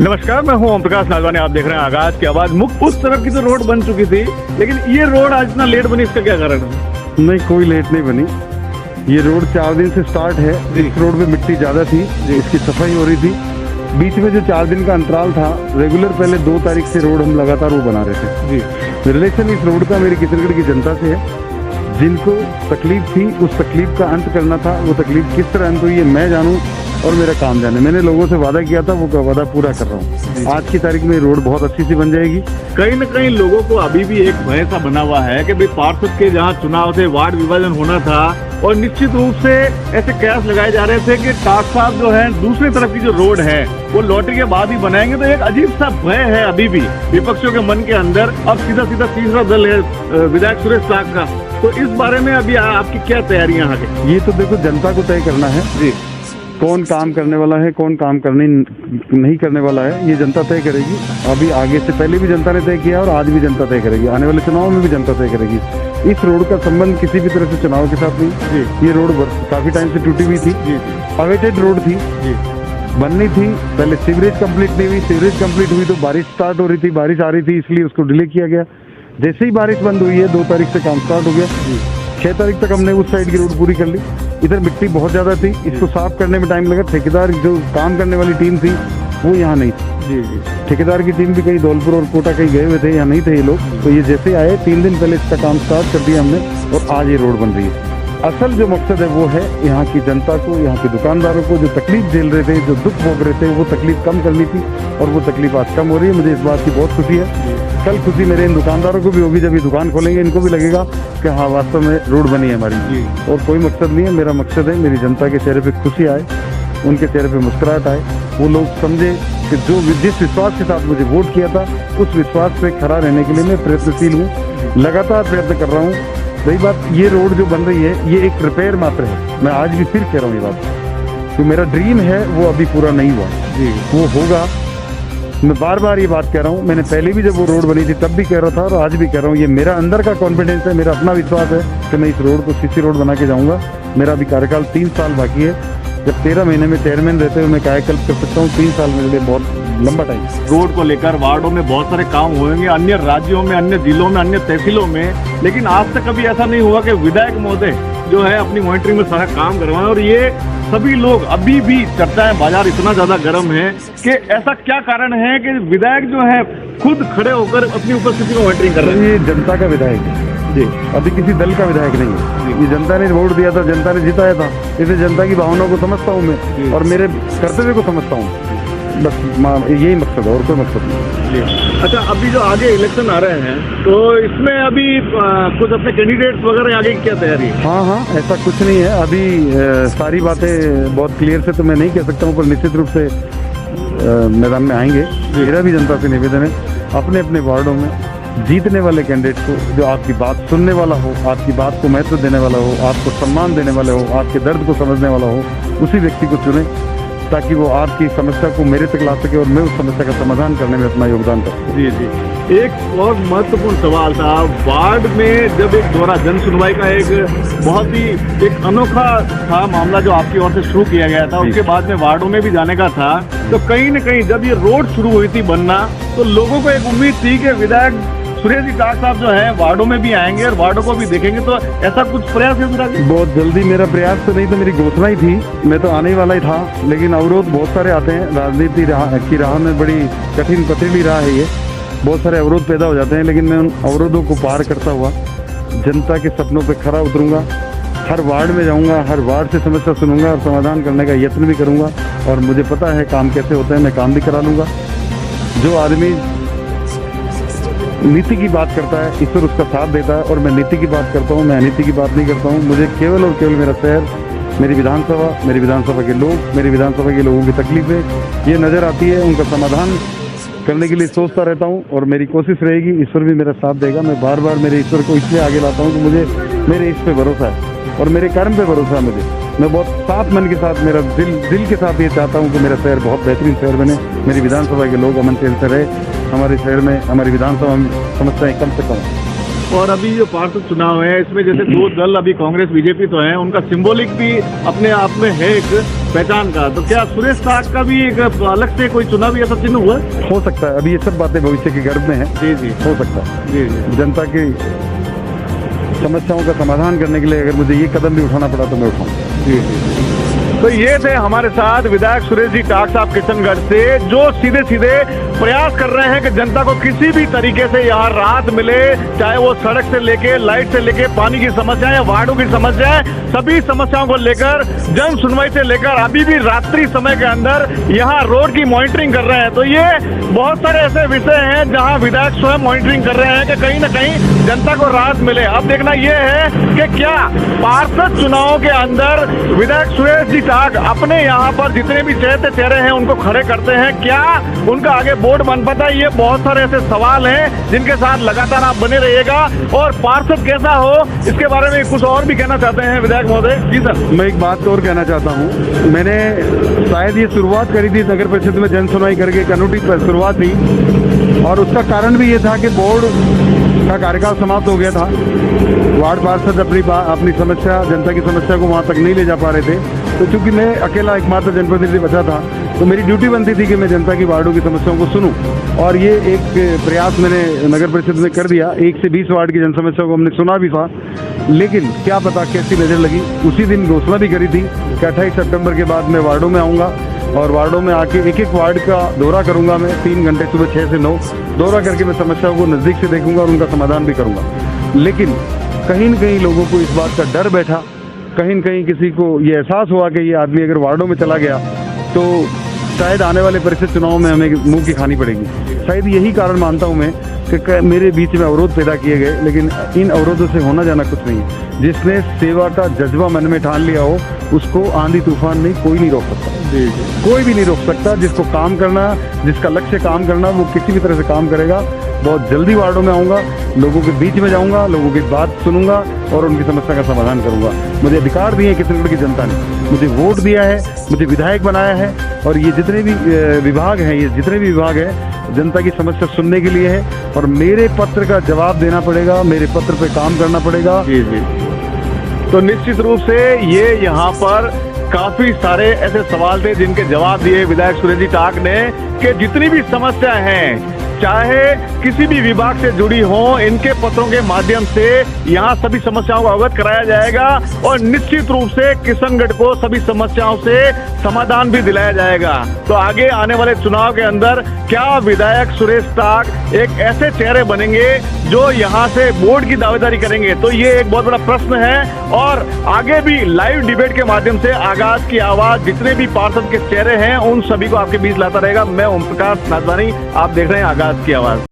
नमस्कार, मैं हूं ओम प्रकाश नागवानी। आप देख रहे हैं आगाज की आवाज। मुख्य उस तरफ की तो रोड बन चुकी थी, लेकिन ये रोड आज इतना लेट बनी, इसका क्या कारण है? नहीं, कोई लेट नहीं बनी। ये रोड 4 दिन से स्टार्ट है। इस रोड पे मिट्टी ज्यादा थी, इसकी सफाई हो रही थी। बीच में जो 4 दिन का अंतराल था, रेगुलर पहले 2 तारीख से रोड हम लगातार वो बना रहे थे जी। रिलेशन इस रोड का मेरी किशनगढ़ की जनता से है। जिनको तकलीफ थी, उस तकलीफ का अंत करना था। वो तकलीफ किस तरह अंत हुई है मैं जानूं और मेरा काम जाने। मैंने लोगों से वादा किया था, वो वादा पूरा कर रहा हूँ। आज की तारीख में रोड बहुत अच्छी सी बन जाएगी। कहीं न कहीं लोगों को अभी भी एक भय सा बना हुआ है कि भाई पार्षद के जहाँ चुनाव थे, वार्ड विभाजन होना था और निश्चित रूप से ऐसे कयास लगाए जा रहे थे कि टाक साहब जो है दूसरी तरफ की जो रोड है वो लॉटरी के बाद ही बनाएंगे। तो एक अजीब सा भय है अभी भी विपक्षियों के मन के अंदर। अब सीधा सीधा तीसरा दल है विधायक सुरेश टाक का। तो इस बारे में अभी आपकी क्या तैयारियां आगे? ये तो देखो जनता को तय करना है जी, कौन काम करने वाला है, कौन काम करने नहीं करने वाला है, ये जनता तय करेगी। अभी आगे से पहले भी जनता ने तय किया और आज भी जनता तय करेगी। आने वाले चुनाव में भी जनता तय करेगी। इस रोड का संबंध किसी भी तरह से चुनाव के साथ नहीं जी। ये रोड काफी टाइम से टूटी हुई थी, अवेटेड रोड थी जी। बननी थी, पहले सीवरेज कंप्लीट नहीं हुई। सीवरेज कंप्लीट हुई तो बारिश स्टार्ट हो रही थी, बारिश आ रही थी, इसलिए उसको डिले किया गया। जैसे ही बारिश बंद हुई है 2 तारीख से काम स्टार्ट हो गया। 6 तारीख तक हमने उस साइड की रोड पूरी कर ली। इधर मिट्टी बहुत ज्यादा थी, इसको साफ करने में टाइम लगा। ठेकेदार जो काम करने वाली टीम थी वो यहाँ नहीं थी जी। ठेकेदार की टीम भी कहीं धौलपुर और कोटा कहीं गए हुए थे, यहाँ नहीं थे ये लोग। तो ये जैसे आए 3 दिन पहले इसका काम स्टार्ट कर दिया हमने और आज ये रोड बन रही है। असल जो मकसद है वो है यहाँ की जनता को, यहाँ के दुकानदारों को जो तकलीफ झेल रहे थे, जो दुख भोग रहे थे, वो तकलीफ कम करनी थी और वो तकलीफ आज कम हो रही है। मुझे इस बात की बहुत खुशी है। कल खुशी मेरे इन दुकानदारों को भी होगी, जब ये दुकान खोलेंगे इनको भी लगेगा कि हाँ वास्तव में रोड बनी है हमारी। और कोई मकसद नहीं है, मेरा मकसद है मेरी जनता के चेहरे पे खुशी आए, उनके चेहरे पे मुस्कुराहट आए। वो लोग समझे कि जिस विश्वास के साथ मुझे वोट किया था, उस विश्वास पे खड़ा रहने के लिए मैं प्रयत्नशील हूँ, लगातार प्रयत्न कर रहा हूँ। रही बात ये रोड जो बन रही है, ये एक रिपेयर मात्र है। मैं आज भी फिर कह रहा हूँ ये बात, तो मेरा ड्रीम है वो अभी पूरा नहीं हुआ जी। वो होगा। मैं बार बार ये बात कह रहा हूँ। मैंने पहले भी जब वो रोड बनी थी तब भी कह रहा था और आज भी कह रहा हूँ। ये मेरा अंदर का कॉन्फिडेंस है, मेरा अपना विश्वास है कि मैं इस रोड को सीसी रोड बना के जाऊँगा। मेरा अभी कार्यकाल 3 साल बाकी है। जब 13 महीने में चेयरमैन रहते हुए मैं कायाकल्प कर सकता हूँ, 3 साल मेरे लिए बहुत लंबा टाइम। रोड को लेकर वार्डों में बहुत सारे काम होंगे, अन्य राज्यों में, अन्य जिलों में, अन्य तहसीलों में, लेकिन आज तक कभी ऐसा नहीं हुआ कि विधायक महोदय जो है अपनी मॉनिटरिंग में सारा काम करवाएं। और ये सभी लोग अभी भी चर्चा है, बाजार इतना ज्यादा गर्म है कि ऐसा क्या कारण है कि विधायक जो है खुद खड़े होकर अपनी उपस्थिति में मॉनिटरिंग कर रहे हैं? ये जनता का विधायक है जी, अभी किसी दल का विधायक नहीं है। ये जनता ने वोट दिया था, जनता ने जिताया था। इसे जनता की भावनाओं को समझता हूँ मैं और मेरे कर्तव्य को समझता हूँ। बस यही मकसद है और कोई मकसद नहीं। अच्छा, अभी जो आगे इलेक्शन आ रहे हैं तो इसमें अभी कुछ अपने कैंडिडेट्स वगैरह आगे क्या तैयारी है? हाँ, ऐसा कुछ नहीं है अभी। सारी बातें बहुत क्लियर से तो मैं नहीं कह सकता हूँ, पर निश्चित रूप से मैदान में आएंगे। मेरा भी जनता से निवेदन है, अपने अपने वार्डों में जीतने वाले कैंडिडेट को, जो आपकी बात सुनने वाला हो, आपकी बात को महत्व देने वाला हो, आपको सम्मान देने वाला हो, आपके दर्द को समझने वाला हो, उसी व्यक्ति को चुने ताकि वो आपकी समस्या को मेरे तक ला सके और मैं उस समस्या का समाधान करने में अपना योगदान कर सकूं। जी। एक और महत्वपूर्ण सवाल था, वार्ड में जब एक दोहरा जन सुनवाई का एक बहुत ही एक अनोखा था मामला जो आपकी ओर से शुरू किया गया था, उसके बाद में वार्डों में भी जाने का था। तो कहीं न कहीं जब ये रोड शुरू हुई थी बनना, तो लोगों को एक उम्मीद थी कि विधायक सुरेश जी टाक साहब जो है वार्डों में भी आएंगे और वार्डों को भी देखेंगे। तो ऐसा कुछ प्रयास है फिर आगे? बहुत जल्दी। मेरा प्रयास तो नहीं तो मेरी घोषणा ही थी, मैं तो आने वाला ही था, लेकिन अवरोध बहुत सारे आते हैं। राजनीति की राह में बड़ी कठिन पथरीली राह है ये, बहुत सारे अवरोध पैदा हो जाते हैं। लेकिन मैं उन अवरोधों को पार करता हुआ जनता के सपनों पर खरा उतरूंगा। हर वार्ड में जाऊंगा, हर वार्ड से समस्या सुनूंगा और समाधान करने का यत्न भी करूंगा। और मुझे पता है काम कैसे होते हैं, मैं काम भी करा लूंगा। जो आदमी नीति की बात करता है, ईश्वर उसका साथ देता है। और मैं नीति की बात करता हूँ, मैं अनीति की बात नहीं करता हूँ। मुझे केवल और केवल मेरा शहर, मेरी विधानसभा, मेरी विधानसभा के लोग, मेरी विधानसभा के लोगों की तकलीफें ये नज़र आती है, उनका समाधान करने के लिए सोचता रहता हूँ। और मेरी कोशिश रहेगी, ईश्वर भी मेरा साथ देगा। मैं बार बार मेरे ईश्वर को इसलिए आगे लाता हूँ कि मुझे मेरे इस पे भरोसा है और मेरे कर्म पे भरोसा है मुझे। मैं बहुत साफ मन के साथ, मेरा दिल के साथ ये चाहता हूँ कि मेरा शहर बहुत बेहतरीन शहर बने, मेरी विधानसभा के लोग अमन चैन से रहे, हमारे शहर में, हमारी विधानसभा में समस्याएं कम से कम। और अभी जो पार्षद चुनाव है इसमें जैसे 2 दल अभी कांग्रेस बीजेपी तो है, उनका सिंबॉलिक भी अपने आप में है एक पहचान का। तो क्या सुरेश टाक का भी एक अलग से कोई चुनावी ऐसा चिन्ह हुआ? हो सकता है, अभी ये सब बातें भविष्य के गर्भ में है। जी जी, हो सकता है। जी जी, जनता की समस्याओं का समाधान करने के लिए अगर मुझे ये कदम भी उठाना पड़ा तो मैं उठाऊंगा। जी जी। तो ये थे हमारे साथ विधायक सुरेश जी टाक साहब किशनगढ़ से, जो सीधे सीधे प्रयास कर रहे हैं कि जनता को किसी भी तरीके से यहाँ राहत मिले, चाहे वो सड़क से लेके, लाइट से लेके, पानी की समस्या या वार्डों की समस्या है, सभी समस्याओं को लेकर जन सुनवाई से लेकर अभी भी रात्रि समय के अंदर यहाँ रोड की मॉनिटरिंग कर रहे हैं। तो ये बहुत सारे ऐसे विषय हैं जहाँ विधायक स्वयं मॉनिटरिंग कर रहे हैं कि कहीं ना कहीं जनता को राहत मिले। अब देखना यह है कि क्या पार्षद चुनाव के अंदर विधायक सुरेश जी टाक अपने यहाँ पर जितने भी चेहरे हैं उनको खड़े करते हैं, क्या उनका आगे बोर्ड बन पाता है? ये बहुत सारे ऐसे सवाल हैं जिनके साथ लगातार आप बने रहिएगा। और पार्षद कैसा हो, इसके बारे में कुछ और भी कहना चाहते हैं विधायक महोदय? जी सर। मैं एक बात और कहना चाहता हूँ, मैंने शायद ये शुरुआत करी थी नगर परिषद में जन सुनवाई करके, कमेटी पर शुरुआत थी, और उसका कारण भी ये था कि बोर्ड का कार्यकाल समाप्त हो गया था। वार्ड पार्षद अपनी समस्या, जनता की समस्या को वहाँ तक नहीं ले जा पा रहे थे। तो चूंकि मैं अकेला एकमात्र जनप्रतिनिधि बचा था, तो मेरी ड्यूटी बनती थी कि मैं जनता की वार्डों की समस्याओं को सुनूं, और ये एक प्रयास मैंने नगर परिषद में कर दिया। 1 से 20 वार्ड की जन समस्याओं को हमने सुना भी था, लेकिन क्या पता कैसी नज़र लगी। उसी दिन घोषणा भी करी थी कि 28 सितंबर के बाद मैं वार्डों में आऊँगा, और वार्डों में आके एक एक वार्ड का दौरा करूँगा। मैं 3 घंटे सुबह 6 से 9 दौरा करके मैं समस्याओं को नज़दीक से देखूँगा और उनका समाधान भी करूँगा। लेकिन कहीं न कहीं लोगों को इस बात का डर बैठा, कहीं न कहीं किसी को ये एहसास हुआ कि ये आदमी अगर वार्डों में चला गया तो शायद आने वाले परिषद चुनाव में हमें मुंह की खानी पड़ेगी। शायद यही कारण मानता हूं मैं कि मेरे बीच में अवरोध पैदा किए गए, लेकिन इन अवरोधों से होना जाना कुछ नहीं है। जिसने सेवा का जज्बा मन में ठान लिया हो, उसको आंधी तूफान नहीं, कोई नहीं रोक सकता। जी जी, कोई भी नहीं रोक सकता। जिसको काम करना, जिसका लक्ष्य काम करना, वो किसी भी तरह से काम करेगा। बहुत जल्दी वार्डों में आऊँगा, लोगों के बीच में जाऊँगा, लोगों की बात सुनूंगा और उनकी समस्या का समाधान करूँगा। मुझे अधिकार दिए किशनगढ़ की जनता ने, मुझे वोट दिया है, मुझे विधायक बनाया है, और ये जितने भी विभाग हैं, ये जितने भी विभाग हैं, जनता की समस्या सुनने के लिए है, और मेरे पत्र का जवाब देना पड़ेगा, मेरे पत्र पे काम करना पड़ेगा। जी जी। तो निश्चित रूप से ये यहाँ पर काफी सारे ऐसे सवाल थे जिनके जवाब दिए विधायक सुरेश जी टाक ने, कि जितनी भी समस्या हैं, चाहे किसी भी विभाग से जुड़ी हो, इनके पत्रों के माध्यम से यहाँ सभी समस्याओं को अवगत कराया जाएगा, और निश्चित रूप से किशनगढ़ को सभी समस्याओं से समाधान भी दिलाया जाएगा। तो आगे आने वाले चुनाव के अंदर क्या विधायक सुरेश टाक एक ऐसे चेहरे बनेंगे जो यहाँ से बोर्ड की दावेदारी करेंगे? तो ये एक बहुत बड़ा प्रश्न है, और आगे भी लाइव डिबेट के माध्यम से आगाज की आवाज जितने भी पार्षद के चेहरे हैं उन सभी को आपके बीच लाता रहेगा। मैं ओम प्रकाश नाथवानी, आप देख रहे हैं आगाज की आवाज।